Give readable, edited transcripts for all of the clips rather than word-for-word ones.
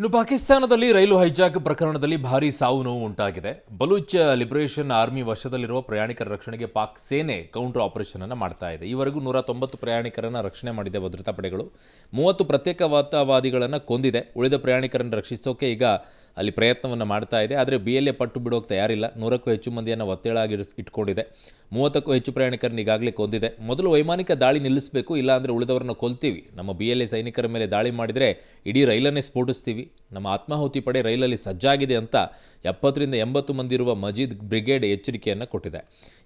ಇನ್ನು ಪಾಕಿಸ್ತಾನದಲ್ಲಿ ರೈಲು ಹೈಜಾಕ್ ಪ್ರಕರಣದಲ್ಲಿ ಭಾರೀ ಸಾವು ನೋವು ಉಂಟಾಗಿದೆ. ಬಲೂಚ್ ಲಿಬರೇಷನ್ ಆರ್ಮಿ ವಶದಲ್ಲಿರುವ ಪ್ರಯಾಣಿಕರ ರಕ್ಷಣೆಗೆ ಪಾಕ್ ಸೇನೆ ಕೌಂಟರ್ ಆಪರೇಷನ್ ಅನ್ನು ಮಾಡ್ತಾ ಇದೆ. ಈವರೆಗೂ 190 ಪ್ರಯಾಣಿಕರನ್ನು ರಕ್ಷಣೆ ಮಾಡಿದೆ ಭದ್ರತಾ ಪಡೆಗಳು. 30 ಪ್ರತ್ಯೇಕತಾವಾದಿಗಳನ್ನು ಕೊಂದಿದೆ. ಉಳಿದ ಪ್ರಯಾಣಿಕರನ್ನು ರಕ್ಷಿಸೋಕೆ ಈಗ ಅಲ್ಲಿ ಪ್ರಯತ್ನವನ್ನು ಮಾಡ್ತಾ ಇದೆ. ಆದರೆ BLA ಪಟ್ಟು ಬಿಡೋಕೆ ತಯಾರಿಲ್ಲ. 100ಕ್ಕೂ ಹೆಚ್ಚು ಮಂದಿಯನ್ನು ಒತ್ತೇಳಾಗಿ ಇಟ್ಕೊಂಡಿದೆ. 30ಕ್ಕೂ ಹೆಚ್ಚು ಪ್ರಯಾಣಿಕರನ್ನು ಈಗಾಗಲೇ ಕೊಂದಿದೆ. ಮೊದಲು ವೈಮಾನಿಕ ದಾಳಿ ನಿಲ್ಲಿಸಬೇಕು, ಇಲ್ಲಾಂದರೆ ಉಳಿದವರನ್ನು ಕೊಲ್ತೀವಿ. ನಮ್ಮ BLA ಸೈನಿಕರ ಮೇಲೆ ದಾಳಿ ಮಾಡಿದರೆ ಇಡೀ ರೈಲನ್ನೇ ಸ್ಫೋಟಿಸ್ತೀವಿ. ನಮ್ಮ ಆತ್ಮಾಹುತಿ ಪಡೆ ರೈಲಲ್ಲಿ ಸಜ್ಜಾಗಿದೆ ಅಂತ 70ರಿಂದ 80 ಮಂದಿ ಇರುವ ಮಜೀದ್ ಬ್ರಿಗೇಡ್ ಎಚ್ಚರಿಕೆಯನ್ನು ಕೊಟ್ಟಿದೆ.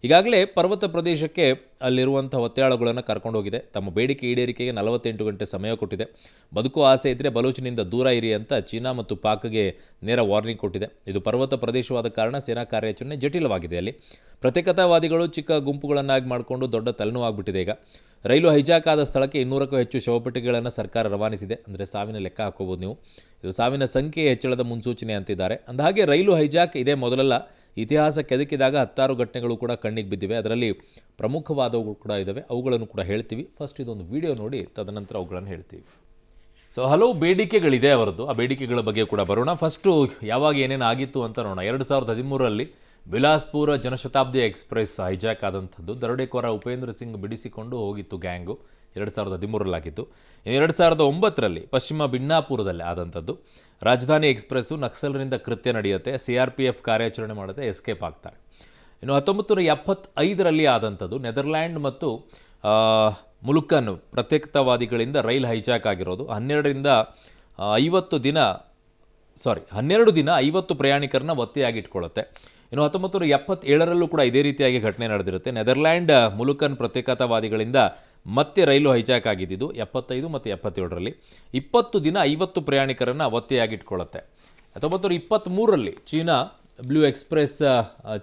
ಈಗಾಗಲೇ ಪರ್ವತ ಪ್ರದೇಶಕ್ಕೆ ಅಲ್ಲಿರುವಂಥ ಒತ್ತೆಯಾಳುಗಳನ್ನು ಕರ್ಕೊಂಡು ಹೋಗಿದೆ. ತಮ್ಮ ಬೇಡಿಕೆ ಈಡೇರಿಕೆಗೆ 48 ಗಂಟೆ ಸಮಯ ಕೊಟ್ಟಿದೆ. ಬದುಕುವ ಆಸೆ ಇದ್ದರೆ ಬಲೂಚಿನಿಂದ ದೂರ ಇರಿ ಅಂತ ಚೀನಾ ಮತ್ತು ಪಾಕ್ಗೆ ನೇರ ವಾರ್ನಿಂಗ್ ಕೊಟ್ಟಿದೆ. ಇದು ಪರ್ವತ ಪ್ರದೇಶವಾದ ಕಾರಣ ಸೇನಾ ಕಾರ್ಯಾಚರಣೆ ಜಟಿಲವಾಗಿದೆ. ಅಲ್ಲಿ ಪ್ರತ್ಯೇಕತಾವಾದಿಗಳು ಚಿಕ್ಕ ಗುಂಪುಗಳನ್ನಾಗಿ ಮಾಡಿಕೊಂಡು ದೊಡ್ಡ ತಲೆನೋವಾಗ್ಬಿಟ್ಟಿದೆ. ಈಗ ರೈಲು ಹೈಜಾಕ್ ಆದ ಸ್ಥಳಕ್ಕೆ 200ಕ್ಕೂ ಹೆಚ್ಚು ಶವಪೆಟ್ಟಿಗೆಗಳನ್ನು ಸರ್ಕಾರ ರವಾನಿಸಿದೆ. ಅಂದರೆ ಸಾವಿನ ಲೆಕ್ಕ ಹಾಕೋಬೋದು ನೀವು. ಇದು ಸಾವಿನ ಸಂಖ್ಯೆ ಹೆಚ್ಚಳದ ಮುನ್ಸೂಚನೆ ಅಂತಿದ್ದಾರೆ. ಅಂದಹಾಗೆ ರೈಲು ಹೈಜಾಕ್ ಇದೇ ಮೊದಲಲ್ಲ. ಇತಿಹಾಸ ಕೆದಕಿದಾಗ 10 ಘಟನೆಗಳು ಕೂಡ ಕಣ್ಣಿಗೆ ಬಿದ್ದಿವೆ. ಅದರಲ್ಲಿ ಪ್ರಮುಖವಾದವುಗಳು ಕೂಡ ಇದ್ದಾವೆ. ಅವುಗಳನ್ನು ಕೂಡ ಹೇಳ್ತೀವಿ. ಫಸ್ಟ್ ಇದೊಂದು ವಿಡಿಯೋ ನೋಡಿ, ತದನಂತರ ಅವುಗಳನ್ನು ಹೇಳ್ತೀವಿ. ಸೊ ಹಲವು ಬೇಡಿಕೆಗಳಿದೆ ಅವರದ್ದು. ಆ ಬೇಡಿಕೆಗಳ ಬಗ್ಗೆ ಕೂಡ ಬರೋಣ. ಫಸ್ಟು ಯಾವಾಗ ಏನೇನು ಆಗಿತ್ತು ಅಂತ ನೋಡೋಣ. 2013ರಲ್ಲಿ ಬಿಲಾಸ್ಪುರ ಜನಶತಾಬ್ದಿ ಎಕ್ಸ್ಪ್ರೆಸ್ ಹೈಜಾಕ್ ಆದಂಥದ್ದು. ದರೋಡೆಕೋರ ಉಪೇಂದ್ರ ಸಿಂಗ್ ಬಿಡಿಸಿಕೊಂಡು ಹೋಗಿತ್ತು ಗ್ಯಾಂಗು. 2013ರಲ್ಲಿ ಆಗಿತ್ತು. 2009ರಲ್ಲಿ ಪಶ್ಚಿಮ ಬಿನ್ನಾಪುರದಲ್ಲಿ ಆದಂಥದ್ದು. ರಾಜಧಾನಿ ಎಕ್ಸ್ಪ್ರೆಸ್ಸು ನಕ್ಸಲರಿಂದ ಕೃತ್ಯ ನಡೆಯುತ್ತೆ. CRPF ಕಾರ್ಯಾಚರಣೆ ಮಾಡುತ್ತೆ, ಎಸ್ಕೇಪ್ ಆಗ್ತಾರೆ. ಇನ್ನು 1975ರಲ್ಲಿ ಆದಂಥದ್ದು ನೆದರ್ಲ್ಯಾಂಡ್ ಮತ್ತು ಮುಲುಕನ್ ಪ್ರತ್ಯೇಕತಾವಾದಿಗಳಿಂದ ರೈಲ್ ಹೈಜಾಕ್ ಆಗಿರೋದು. 12 ದಿನ 50 ಪ್ರಯಾಣಿಕರನ್ನ ಒತ್ತೆಯಾಗಿಟ್ಕೊಳ್ಳುತ್ತೆ. ಇನ್ನು 1977ರಲ್ಲೂ ಕೂಡ ಇದೇ ರೀತಿಯಾಗಿ ಘಟನೆ ನಡೆದಿರುತ್ತೆ. ನೆದರ್ಲ್ಯಾಂಡ್ ಮುಲುಕನ್ ಪ್ರತ್ಯೇಕತಾವಾದಿಗಳಿಂದ ಮತ್ತೆ ರೈಲು ಹೈಜಾಕ್ ಆಗಿದ್ದು 75 ಮತ್ತು 77ರಲ್ಲಿ 20 ದಿನ 50 ಪ್ರಯಾಣಿಕರನ್ನು ಒತ್ತೆಯಾಗಿಟ್ಕೊಳ್ಳುತ್ತೆ. 1923ರಲ್ಲಿ ಚೀನಾ ಬ್ಲೂ ಎಕ್ಸ್ಪ್ರೆಸ್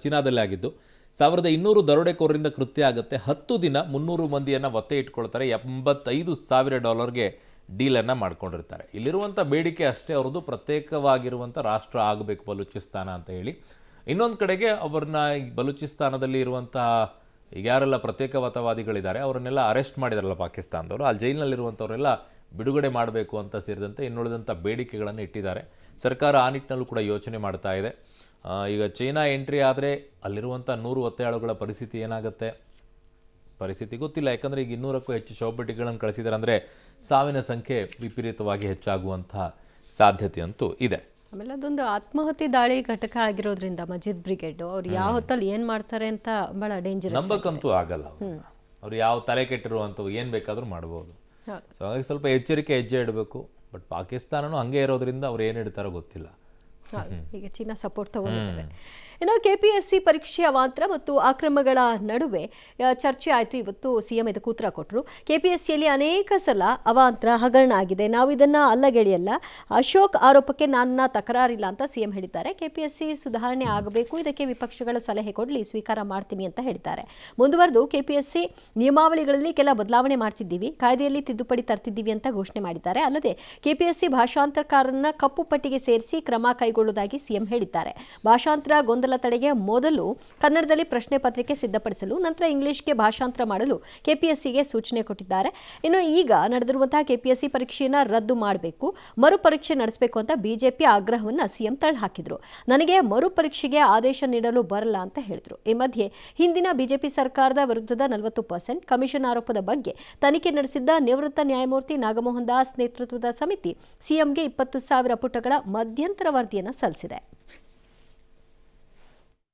ಚೀನಾದಲ್ಲೇ ಆಗಿದ್ದು 1200 ದರೋಡೆಕೋರರಿಂದ ಕೃತ್ಯ ಆಗುತ್ತೆ. 10 ದಿನ 300 ಮಂದಿಯನ್ನು ಒತ್ತೆ ಇಟ್ಕೊಳ್ತಾರೆ. $85,000 ಡೀಲನ್ನು ಮಾಡ್ಕೊಂಡಿರ್ತಾರೆ. ಇಲ್ಲಿರುವಂಥ ಬೇಡಿಕೆ ಅಷ್ಟೇ ಅವ್ರದ್ದು, ಪ್ರತ್ಯೇಕವಾಗಿರುವಂಥ ರಾಷ್ಟ್ರ ಆಗಬೇಕು ಬಲೂಚಿಸ್ತಾನ ಅಂತ ಹೇಳಿ. ಇನ್ನೊಂದು ಕಡೆಗೆ ಅವ್ರನ್ನ ಬಲೂಚಿಸ್ತಾನದಲ್ಲಿ ಇರುವಂತಹ ಈಗ ಯಾರೆಲ್ಲ ಪ್ರತ್ಯೇಕತಾವಾದಿಗಳಿದ್ದಾರೆ ಅವರನ್ನೆಲ್ಲ ಅರೆಸ್ಟ್ ಮಾಡಿದಾರಲ್ಲ ಪಾಕಿಸ್ತಾನದವರು, ಅಲ್ಲಿ ಜೈಲಿನಲ್ಲಿರುವಂಥವರೆಲ್ಲ ಬಿಡುಗಡೆ ಮಾಡಬೇಕು ಅಂತ ಸೇರಿದಂತೆ ಇನ್ನುಳಿದಂಥ ಬೇಡಿಕೆಗಳನ್ನು ಇಟ್ಟಿದ್ದಾರೆ. ಸರ್ಕಾರ ಆ ನಿಟ್ಟಿನಲ್ಲೂ ಕೂಡ ಯೋಚನೆ ಮಾಡ್ತಾ ಇದೆ. ಈಗ ಚೈನಾ ಎಂಟ್ರಿ ಆದರೆ ಅಲ್ಲಿರುವಂಥ 100 ಒತ್ತೆಯಾಳುಗಳ ಪರಿಸ್ಥಿತಿ ಏನಾಗುತ್ತೆ, ಪರಿಸ್ಥಿತಿ ಗೊತ್ತಿಲ್ಲ. ಯಾಕಂದರೆ ಈಗ 200ಕ್ಕೂ ಹೆಚ್ಚು ಶವಪೆಟ್ಟಿಗೆಗಳನ್ನು ಕಳಿಸಿದ್ದಾರೆ. ಅಂದರೆ ಸಾವಿನ ಸಂಖ್ಯೆ ವಿಪರೀತವಾಗಿ ಹೆಚ್ಚಾಗುವಂಥ ಸಾಧ್ಯತೆ ಅಂತೂ ಇದೆ. ಆಮೇಲೆ ಅದೊಂದು ಆತ್ಮಹತ್ಯೆ ದಾಳಿ ಘಟಕ ಆಗಿರೋದ್ರಿಂದ ಮಜೀದ್ ಬ್ರಿಗೇಡ್ ಅವ್ರು ಯಾವ ಹೊತ್ತಲ್ಲಿ ಏನು ಮಾಡ್ತಾರೆ ಅಂತ ಭಾಳ ಡೇಂಜರಸ್. ನಂಬಕ್ಕಂತೂ ಆಗಲ್ಲ. ಅವ್ರು ಯಾವ ತಲೆ ಕೆಟ್ಟಿರುವಂಥವು ಏನು ಬೇಕಾದರೂ ಮಾಡ್ಬೋದು. ಸೊ ಹಾಗಾಗಿ ಸ್ವಲ್ಪ ಎಚ್ಚರಿಕೆ ಹೆಜ್ಜೆ ಇಡಬೇಕು. ಬಟ್ ಪಾಕಿಸ್ತಾನನೂ ಹಂಗೆ ಇರೋದ್ರಿಂದ ಅವ್ರು ಏನು ಇಡ್ತಾರೋ ಗೊತ್ತಿಲ್ಲ. ಈಗ ಚೀನಾ ಸಪೋರ್ಟ್ ತಗೊಂಡಿದ್ದಾರೆ. ಇನ್ನು KPSC ಪರೀಕ್ಷೆ ಅವಾಂತರ ಮತ್ತು ಅಕ್ರಮಗಳ ನಡುವೆ ಚರ್ಚೆ ಆಯಿತು. ಇವತ್ತು CM ಇದಕ್ಕೆ ಉತ್ತರ ಕೊಟ್ಟರು. KPSCಯಲ್ಲಿ ಅನೇಕ ಸಲ ಅವಾಂತರ ಹಗರಣ ಆಗಿದೆ, ನಾವು ಇದನ್ನು ಅಲ್ಲಗೆಳೆಯಲ್ಲ. ಅಶೋಕ್ ಆರೋಪಕ್ಕೆ ನನ್ನ ತಕರಾರಿಲ್ಲ ಅಂತ CM ಹೇಳಿದ್ದಾರೆ. KPSC ಸುಧಾರಣೆ ಆಗಬೇಕು, ಇದಕ್ಕೆ ವಿಪಕ್ಷಗಳ ಸಲಹೆ ಕೊಡಲಿ, ಸ್ವೀಕಾರ ಮಾಡ್ತೀನಿ ಅಂತ ಹೇಳ್ತಾರೆ. ಮುಂದುವರೆದು KPSC ನಿಯಮಾವಳಿಗಳಲ್ಲಿ ಕೆಲ ಬದಲಾವಣೆ ಮಾಡ್ತಿದ್ದೀವಿ, ಕಾಯ್ದೆಯಲ್ಲಿ ತಿದ್ದುಪಡಿ ತರ್ತಿದ್ದೀವಿ ಅಂತ ಘೋಷಣೆ ಮಾಡಿದ್ದಾರೆ. ಅಲ್ಲದೆ KPSC ಭಾಷಾಂತರಕಾರರನ್ನ ಕಪ್ಪು ಪಟ್ಟಿಗೆ ಸೇರಿಸಿ ಕ್ರಮ ಕೈಗೊಳ್ಳುವುದಾಗಿ CM ಹೇಳಿದ್ದಾರೆ. ಭಾಷಾಂತರ ಗೊಂದಲ ತಡೆಗೆ ಮೊದಲು ಕನ್ನಡದಲ್ಲಿ ಪ್ರಶ್ನೆ ಪತ್ರಿಕೆ ಸಿದ್ಧಪಡಿಸಲು, ನಂತರ ಇಂಗ್ಲಿಷ್ಗೆ ಭಾಷಾಂತರ ಮಾಡಲು KPSCಗೆ ಸೂಚನೆ ಕೊಟ್ಟಿದ್ದಾರೆ. ಇನ್ನು ಈಗ ನಡೆದಿರುವಂತಹ KPSC ಪರೀಕ್ಷೆಯನ್ನು ರದ್ದು ಮಾಡಬೇಕು, ಮರುಪರೀಕ್ಷೆ ನಡೆಸಬೇಕು ಅಂತ BJP ಆಗ್ರಹವನ್ನು CM ತಳ್ಳಹಾಕಿದ್ರು. ನನಗೆ ಮರುಪರೀಕ್ಷೆಗೆ ಆದೇಶ ನೀಡಲು ಬರಲ್ಲ ಅಂತ ಹೇಳಿದ್ರು. ಈ ಮಧ್ಯೆ ಹಿಂದಿನ BJP ಸರ್ಕಾರದ ವಿರುದ್ಧದ 40% ಕಮಿಷನ್ ಆರೋಪದ ಬಗ್ಗೆ ತನಿಖೆ ನಡೆಸಿದ್ದ ನಿವೃತ್ತ ನ್ಯಾಯಮೂರ್ತಿ ನಾಗಮೋಹನ್ ದಾಸ್ ನೇತೃತ್ವದ ಸಮಿತಿ CMಗೆ 20,000 ಪುಟಗಳ ಮಧ್ಯಂತರ ವರದಿಯನ್ನು ಸಲ್ಲಿಸಿದೆ.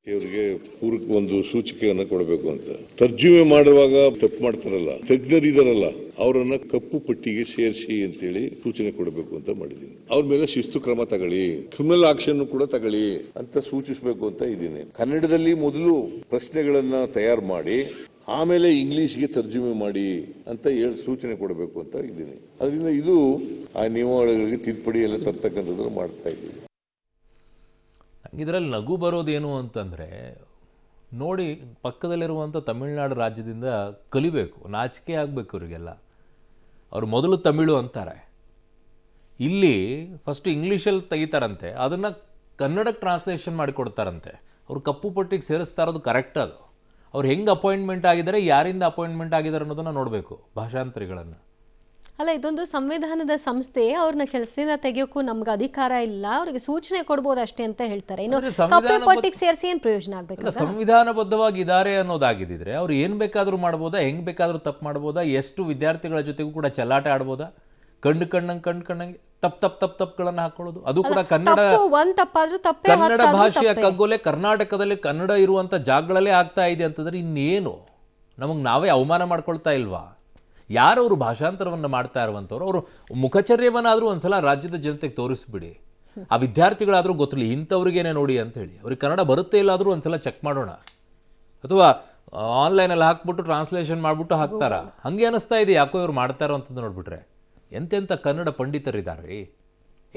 ಇವರಿಗೆ ಪೂರಕ ಒಂದು ಸೂಚಿಕೆಯನ್ನ ಕೊಡಬೇಕು ಅಂತ. ತರ್ಜುಮೆ ಮಾಡುವಾಗ ತಪ್ಪು ಮಾಡ್ತಾರಲ್ಲ, ತಜ್ಞರಿದಾರಲ್ಲ, ಅವರನ್ನ ಕಪ್ಪು ಪಟ್ಟಿಗೆ ಸೇರಿಸಿ ಅಂತೇಳಿ ಸೂಚನೆ ಕೊಡಬೇಕು ಅಂತ ಮಾಡಿದ್ದೀನಿ. ಅವ್ರ ಮೇಲೆ ಶಿಸ್ತು ಕ್ರಮ ತಗೊಳ್ಳಿ, ಕ್ರಿಮಿನಲ್ ಆಕ್ಷನ್ ಕೂಡ ತಗೊಳ್ಳಿ ಅಂತ ಸೂಚಿಸಬೇಕು ಅಂತ ಇದ್ದೀನಿ. ಕನ್ನಡದಲ್ಲಿ ಮೊದಲು ಪ್ರಶ್ನೆಗಳನ್ನ ತಯಾರು ಮಾಡಿ ಆಮೇಲೆ ಇಂಗ್ಲಿಷ್ಗೆ ತರ್ಜುಮೆ ಮಾಡಿ ಅಂತ ಹೇಳಿ ಸೂಚನೆ ಕೊಡಬೇಕು ಅಂತ ಇದ್ದೀನಿ. ಅದರಿಂದ ಇದು ಆ ನಿಯಮಾವಳಿಗಳಿಗೆ ತಿದ್ದುಪಡಿ ಎಲ್ಲ ತರ್ತಕ್ಕಂಥದ್ದು ಮಾಡ್ತಾ ಇದ್ದೀವಿ. ಇದರಲ್ಲಿ ನಗು ಬರೋದೇನು ಅಂತಂದರೆ, ನೋಡಿ ಪಕ್ಕದಲ್ಲಿರುವಂಥ ತಮಿಳುನಾಡು ರಾಜ್ಯದಿಂದ ಕಲಿಬೇಕು, ನಾಚಿಕೆ ಆಗಬೇಕು ಇವರಿಗೆಲ್ಲ. ಅವರು ಮೊದಲು ತಮಿಳು ಅಂತಾರೆ, ಇಲ್ಲಿ ಫಸ್ಟ್ ಇಂಗ್ಲೀಷಲ್ಲಿ ತೆಗಿತಾರಂತೆ, ಅದನ್ನು ಕನ್ನಡಕ್ಕೆ ಟ್ರಾನ್ಸ್ಲೇಷನ್ ಮಾಡಿಕೊಡ್ತಾರಂತೆ. ಅವ್ರು ಕಪ್ಪು ಪಟ್ಟಿಗೆ ಸೇರಿಸ್ತಾ ಇರೋದು ಕರೆಕ್ಟ್. ಅದು ಅವ್ರು ಹೆಂಗೆ ಅಪಾಯಿಂಟ್ಮೆಂಟ್ ಆಗಿದ್ದಾರೆ, ಯಾರಿಂದ ಅಪಾಯಿಂಟ್ಮೆಂಟ್ ಆಗಿದ್ದಾರೆ ಅನ್ನೋದನ್ನು ನೋಡಬೇಕು ಭಾಷಾಂತರಿಗಳನ್ನು. ಅಲ್ಲ, ಇದೊಂದು ಸಂವಿಧಾನದ ಸಂಸ್ಥೆ, ಅವ್ರನ್ನ ಕೆಲಸದಿಂದ ತೆಗಿಯೋಕ್ಕೂ ನಮ್ಗೆ ಅಧಿಕಾರ ಇಲ್ಲ, ಅವ್ರಿಗೆ ಸೂಚನೆ ಕೊಡ್ಬೋದು ಅಷ್ಟೇ ಅಂತ ಹೇಳ್ತಾರೆ. ಇನ್ನು ಅಂದ್ರೆ ಕಪ್ಪೆ ಪಟ್ಟಿಗೆ ಸೇರಿಸಿ ಏನ್ ಪ್ರಯೋಜನ ಆಗ್ಬೇಕು? ಸಂವಿಧಾನಬದ್ಧವಾಗಿ ಇದ್ದಾರೆ ಅನ್ನೋದಾಗಿದ್ದಿದ್ರೆ ಅವ್ರು ಏನ್ ಬೇಕಾದ್ರೂ ಮಾಡ್ಬೋದಾ, ಹೆಂಗ್ ಬೇಕಾದ್ರೂ ತಪ್ಪು ಮಾಡ್ಬೋದಾ, ಎಷ್ಟು ವಿದ್ಯಾರ್ಥಿಗಳ ಜೊತೆಗೂ ಕೂಡ ಚೆಲ್ಲಾಟ ಆಡ್ಬೋದಾ, ಕಣ್ಣಂಗೆ ತಪ್ಪುಗಳನ್ನ ಹಾಕೊಳ್ಳೋದು, ಅದು ಕೂಡ ಕನ್ನಡ ಒಂದ್ ತಪ್ಪಾದ್ರೂ ತಪ್ಪೇ, ಕನ್ನಡ ಭಾಷೆಯ ಕಗ್ಗೊಲೆ ಕರ್ನಾಟಕದಲ್ಲಿ ಕನ್ನಡ ಇರುವಂತ ಜಾಗಗಳಲ್ಲೇ ಆಗ್ತಾ ಇದೆ ಅಂತಂದ್ರೆ ಇನ್ನೇನು ನಮಗೆ ನಾವೇ ಅವಮಾನ ಮಾಡ್ಕೊಳ್ತಾ ಇಲ್ವಾ? ಯಾರವರು ಭಾಷಾಂತರವನ್ನು ಮಾಡ್ತಾ ಇರುವಂಥವ್ರು ಅವರು ಮುಖಚರ್ಯವನ್ನಾದರೂ ಒಂದ್ಸಲ ರಾಜ್ಯದ ಜನತೆಗೆ ತೋರಿಸ್ಬಿಡಿ. ಆ ವಿದ್ಯಾರ್ಥಿಗಳಾದರೂ ಗೊತ್ತಿರಲಿ ಇಂಥವ್ರಿಗೇನೆ ನೋಡಿ ಅಂತ ಹೇಳಿ. ಅವ್ರಿಗೆ ಕನ್ನಡ ಬರುತ್ತೆ ಇಲ್ಲಾದರೂ ಒಂದ್ಸಲ ಚೆಕ್ ಮಾಡೋಣ. ಅಥವಾ ಆನ್ಲೈನಲ್ಲಿ ಹಾಕ್ಬಿಟ್ಟು ಟ್ರಾನ್ಸ್ಲೇಷನ್ ಮಾಡಿಬಿಟ್ಟು ಹಾಕ್ತಾರ, ಹಂಗೆ ಅನಿಸ್ತಾ ಇದೆ ಯಾಕೋ ಇವ್ರು ಮಾಡ್ತಾರೋ ಅಂತಂದು ನೋಡ್ಬಿಟ್ರೆ. ಎಂತೆಂಥ ಕನ್ನಡ ಪಂಡಿತರಿದ್ದಾರೆ ರೀ.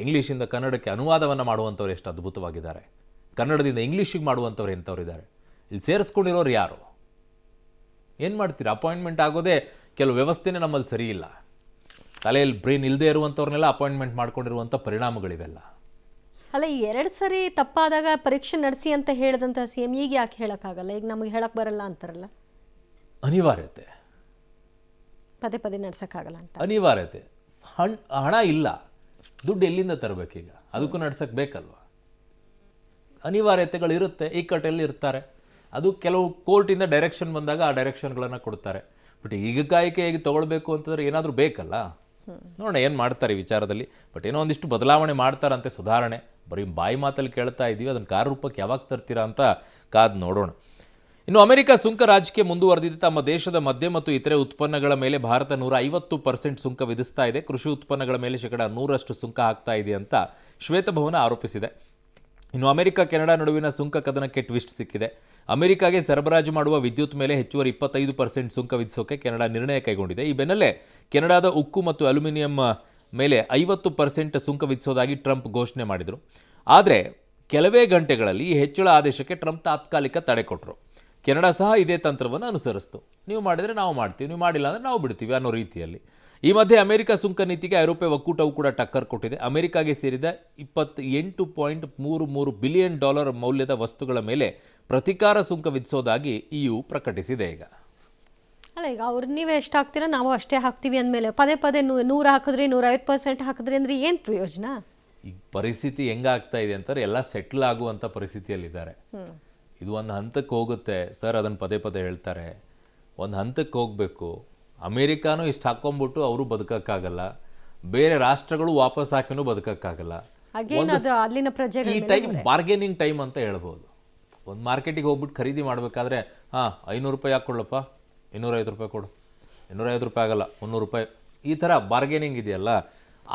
ಇಂಗ್ಲೀಷಿಂದ ಕನ್ನಡಕ್ಕೆ ಅನುವಾದವನ್ನು ಮಾಡುವಂಥವ್ರು ಎಷ್ಟು ಅದ್ಭುತವಾಗಿದ್ದಾರೆ, ಕನ್ನಡದಿಂದ ಇಂಗ್ಲೀಷಿಗೆ ಮಾಡುವಂಥವ್ರು ಎಂಥವ್ರಿದ್ದಾರೆ. ಇಲ್ಲಿ ಸೇರಿಸ್ಕೊಂಡಿರೋರು ಯಾರು? ಏನು ಮಾಡ್ತೀರಾ? ಅಪಾಯಿಂಟ್ಮೆಂಟ್ ಆಗೋದೇ ಕೆಲವು ವ್ಯವಸ್ಥೆನೇ ನಮ್ಮಲ್ಲಿ ಸರಿ ಇಲ್ಲ. ತಲೆಯಲ್ಲಿ ಬ್ರೈನ್ ಇಲ್ಲದೆ ಇರುವಂಥವ್ರನ್ನೆಲ್ಲ ಅಪಾಯಿಂಟ್ಮೆಂಟ್ ಮಾಡ್ಕೊಂಡಿರುವಂಥ ಪರಿಣಾಮಗಳಿವೆಲ್ಲ. ಅಲ್ಲ, ಈ 2 ಸರಿ ತಪ್ಪಾದಾಗ ಪರೀಕ್ಷೆ ನಡೆಸಿ ಅಂತ ಹೇಳಿದಂಥ CM ಈಗ ಯಾಕೆ ಹೇಳೋಕ್ಕಾಗಲ್ಲ? ಈಗ ನಮಗೆ ಹೇಳಕ್ ಬರಲ್ಲ ಅಂತಾರಲ್ಲ. ಅನಿವಾರ್ಯತೆ, ಪದೇ ಪದೇ ನಡ್ಸೋಕ್ಕಾಗಲ್ಲ ಅಂತ ಅನಿವಾರ್ಯತೆ. ಹಣ ಇಲ್ಲ, ದುಡ್ಡು ಎಲ್ಲಿಂದ ತರಬೇಕೀಗ? ಅದಕ್ಕೂ ನಡ್ಸಕ್ಕೆ ಬೇಕಲ್ವ? ಅನಿವಾರ್ಯತೆಗಳಿರುತ್ತೆ, ಇಕ್ಕಟ್ಟಲ್ಲಿ ಇರ್ತಾರೆ. ಅದು ಕೆಲವು ಕೋರ್ಟಿಂದ ಡೈರೆಕ್ಷನ್ ಬಂದಾಗ ಆ ಡೈರೆಕ್ಷನ್ಗಳನ್ನು ಕೊಡ್ತಾರೆ. ಬಟ್ ಈಗ ಹೇಗೆ ತೊಗೊಳ್ಬೇಕು ಅಂತಂದ್ರೆ ಏನಾದರೂ ಬೇಕಲ್ಲ. ನೋಡೋಣ ಏನು ಮಾಡ್ತಾರೆ ಈ ವಿಚಾರದಲ್ಲಿ. ಬಟ್ ಏನೋ ಒಂದಿಷ್ಟು ಬದಲಾವಣೆ ಮಾಡ್ತಾರಂತೆ, ಸುಧಾರಣೆ. ಬರೀ ಬಾಯಿ ಮಾತಲ್ಲಿ ಕೇಳ್ತಾ ಇದ್ದೀವಿ, ಅದನ್ನು ಕಾರ್ಯರೂಪಕ್ಕೆ ಯಾವಾಗ ತರ್ತೀರಾ ಅಂತ ಕಾದು ನೋಡೋಣ. ಇನ್ನು ಅಮೆರಿಕ ಸುಂಕ ರಾಜಕೀಯ ಮುಂದುವರೆದಿದೆ. ತಮ್ಮ ದೇಶದ ಮದ್ಯ ಮತ್ತು ಇತರೆ ಉತ್ಪನ್ನಗಳ ಮೇಲೆ ಭಾರತ 150% ಸುಂಕ ವಿಧಿಸ್ತಾ ಇದೆ. ಕೃಷಿ ಉತ್ಪನ್ನಗಳ ಮೇಲೆ 100% ಸುಂಕ ಹಾಕ್ತಾ ಇದೆ ಅಂತ ಶ್ವೇತಭವನ ಆರೋಪಿಸಿದೆ. ಇನ್ನು ಅಮೆರಿಕ ಕೆನಡಾ ನಡುವಿನ ಸುಂಕ ಕದನಕ್ಕೆ ಟ್ವಿಸ್ಟ್ ಸಿಕ್ಕಿದೆ. ಅಮೆರಿಕಾಗೆ ಸರಬರಾಜು ಮಾಡುವ ವಿದ್ಯುತ್ ಮೇಲೆ ಹೆಚ್ಚುವರಿ 25% ಸುಂಕ ವಿಧಿಸೋಕೆ ಕೆನಡಾ ನಿರ್ಣಯ ಕೈಗೊಂಡಿದೆ. ಈ ಬೆನ್ನಲ್ಲೇ ಕೆನಡಾದ ಉಕ್ಕು ಮತ್ತು ಅಲ್ಯೂಮಿನಿಯಂ ಮೇಲೆ 50% ಸುಂಕ ವಿಧಿಸೋದಾಗಿ ಟ್ರಂಪ್ ಘೋಷಣೆ ಮಾಡಿದರು. ಆದರೆ ಕೆಲವೇ ಗಂಟೆಗಳಲ್ಲಿ ಈ ಹೆಚ್ಚಳ ಆದೇಶಕ್ಕೆ ಟ್ರಂಪ್ ತಾತ್ಕಾಲಿಕ ತಡೆ ಕೊಟ್ಟರು. ಕೆನಡಾ ಸಹ ಇದೇ ತಂತ್ರವನ್ನು ಅನುಸರಿಸಿತು. ನೀವು ಮಾಡಿದರೆ ನಾವು ಮಾಡ್ತೀವಿ, ನೀವು ಮಾಡಿಲ್ಲ ಅಂದರೆ ನಾವು ಬಿಡ್ತೀವಿ ಅನ್ನೋ ರೀತಿಯಲ್ಲಿ. ಈ ಮಧ್ಯೆ ಅಮೆರಿಕ ಸುಂಕ ನೀತಿಗೆ ಐರೋಪ್ಯ ಒಕ್ಕೂಟವು ಕೂಡ ಟಕ್ಕರ್ ಕೊಟ್ಟಿದೆ. ಅಮೆರಿಕಾಗೆ ಸೇರಿದ $28.33 ಬಿಲಿಯನ್ ಮೌಲ್ಯದ ವಸ್ತುಗಳ ಮೇಲೆ ಪ್ರತಿಕಾರ ಸುಂಕ ವಿಧಿಸೋದಾಗಿ EU ಪ್ರಕಟಿಸಿದೆ. ಈಗ ಅಲ್ಲ, ಈಗ ಅವ್ರು ನೀವೇ ಎಷ್ಟು ಹಾಕ್ತೀರಾ ನಾವು ಅಷ್ಟೇ ಹಾಕ್ತೀವಿ ಅಂದಮೇಲೆ ಪದೇ 100 ಹಾಕಿದ್ರಿ 150% ಹಾಕಿದ್ರಿ ಅಂದ್ರೆ ಏನು ಪ್ರಯೋಜನ? ಈ ಪರಿಸ್ಥಿತಿ ಹೆಂಗಾಗ್ತಾ ಇದೆ ಅಂತಾರೆ, ಎಲ್ಲ ಸೆಟ್ಲ್ ಆಗುವಂಥ ಪರಿಸ್ಥಿತಿಯಲ್ಲಿದ್ದಾರೆ. ಇದು ಒಂದು ಹಂತಕ್ಕೆ ಹೋಗುತ್ತೆ ಸರ್, ಅದನ್ನು ಪದೇ ಹೇಳ್ತಾರೆ. ಒಂದು ಹಂತಕ್ಕೆ ಹೋಗಬೇಕು. ಅಮೇರಿಕಾನೂ ಇಷ್ಟು ಹಾಕ್ಕೊಂಬಿಟ್ಟು ಅವರು ಬದುಕೋಕ್ಕಾಗಲ್ಲ, ಬೇರೆ ರಾಷ್ಟ್ರಗಳು ವಾಪಸ್ ಹಾಕಿನೂ ಬದುಕೋಕ್ಕಾಗಲ್ಲ. ಈ ಟೈಮ್ ಬಾರ್ಗೇನಿಂಗ್ ಟೈಮ್ ಅಂತ ಹೇಳ್ಬೋದು. ಒಂದು ಮಾರ್ಕೆಟಿಗೆ ಹೋಗ್ಬಿಟ್ಟು ಖರೀದಿ ಮಾಡಬೇಕಾದ್ರೆ $500 ಹಾಕ್ಕೊಳ್ಳಪ್ಪ, $250 ಕೊಡು, $250 ಆಗಲ್ಲ, $300, ಈ ಥರ ಬಾರ್ಗೇನಿಂಗ್ ಇದೆಯಲ್ಲ,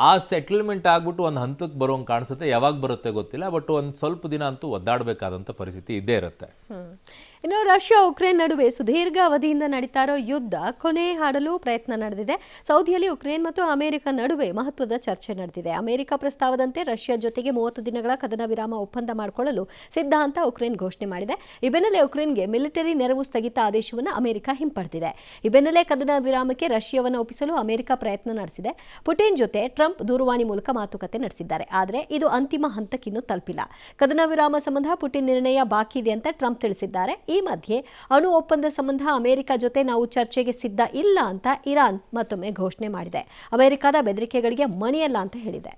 ಆ ಸೆಟಲ್ಮೆಂಟ್ ಆಗ್ಬಿಟ್ಟು ಒಂದು ಹಂತಕ್ಕೆ ಬರೋಂಗೆ ಕಾಣಿಸುತ್ತೆ. ಯಾವಾಗ ಬರುತ್ತೆ ಗೊತ್ತಿಲ್ಲ, ಬಟ್ ಒಂದು ಸ್ವಲ್ಪ ದಿನ ಅಂತೂ ಒದ್ದಾಡಬೇಕಾದಂಥ ಪರಿಸ್ಥಿತಿ ಇದ್ದೇ ಇರುತ್ತೆ. ಇನ್ನು ರಷ್ಯಾ ಉಕ್ರೇನ್ ನಡುವೆ ಸುದೀರ್ಘ ಅವಧಿಯಿಂದ ನಡೀತಾ ಇರೋ ಯುದ್ಧ ಕೊನೆ ಹಾಡಲು ಪ್ರಯತ್ನ ನಡೆದಿದೆ. ಸೌದಿಯಲ್ಲಿ ಉಕ್ರೇನ್ ಮತ್ತು ಅಮೆರಿಕ ನಡುವೆ ಮಹತ್ವದ ಚರ್ಚೆ ನಡೆದಿದೆ. ಅಮೆರಿಕ ಪ್ರಸ್ತಾವದಂತೆ ರಷ್ಯಾ ಜೊತೆಗೆ 30 ದಿನಗಳ ಕದನ ವಿರಾಮ ಒಪ್ಪಂದ ಮಾಡಿಕೊಳ್ಳಲು ಸಿದ್ಧ ಅಂತ ಉಕ್ರೇನ್ ಘೋಷಣೆ ಮಾಡಿದೆ. ಈ ಬೆನ್ನಲ್ಲೇ ಉಕ್ರೇನ್ಗೆ ಮಿಲಿಟರಿ ನೆರವು ಸ್ಥಗಿತ ಆದೇಶವನ್ನು ಅಮೆರಿಕ ಹಿಂಪಡೆದಿದೆ. ಈ ಬೆನ್ನಲ್ಲೇ ಕದನ ವಿರಾಮಕ್ಕೆ ರಷ್ಯಾವನ್ನು ಒಪ್ಪಿಸಲು ಅಮೆರಿಕ ಪ್ರಯತ್ನ ನಡೆಸಿದೆ. ಪುಟಿನ್ ಜೊತೆ ಟ್ರಂಪ್ ದೂರವಾಣಿ ಮೂಲಕ ಮಾತುಕತೆ ನಡೆಸಿದ್ದಾರೆ. ಆದರೆ ಇದು ಅಂತಿಮ ಹಂತಕ್ಕಿನ್ನೂ ತಲುಪಿಲ್ಲ. ಕದನ ವಿರಾಮ ಸಂಬಂಧ ಪುಟಿನ್ ನಿರ್ಣಯ ಬಾಕಿ ಇದೆ ಅಂತ ಟ್ರಂಪ್ ತಿಳಿಸಿದ್ದಾರೆ. ಈ ಮಧ್ಯೆ ಅಣು ಒಪ್ಪಂದ ಸಂಬಂಧ ಅಮೆರಿಕ ಜೊತೆ ನಾವು ಚರ್ಚೆಗೆ ಸಿದ್ಧ ಇಲ್ಲ ಅಂತ ಇರಾನ್ ಮತ್ತೊಮ್ಮೆ ಘೋಷಣೆ ಮಾಡಿದೆ. ಅಮೆರಿಕದ ಬೆದರಿಕೆಗಳಿಗೆ ಮಣಿಯಲ್ಲ ಅಂತ ಹೇಳಿದೆ.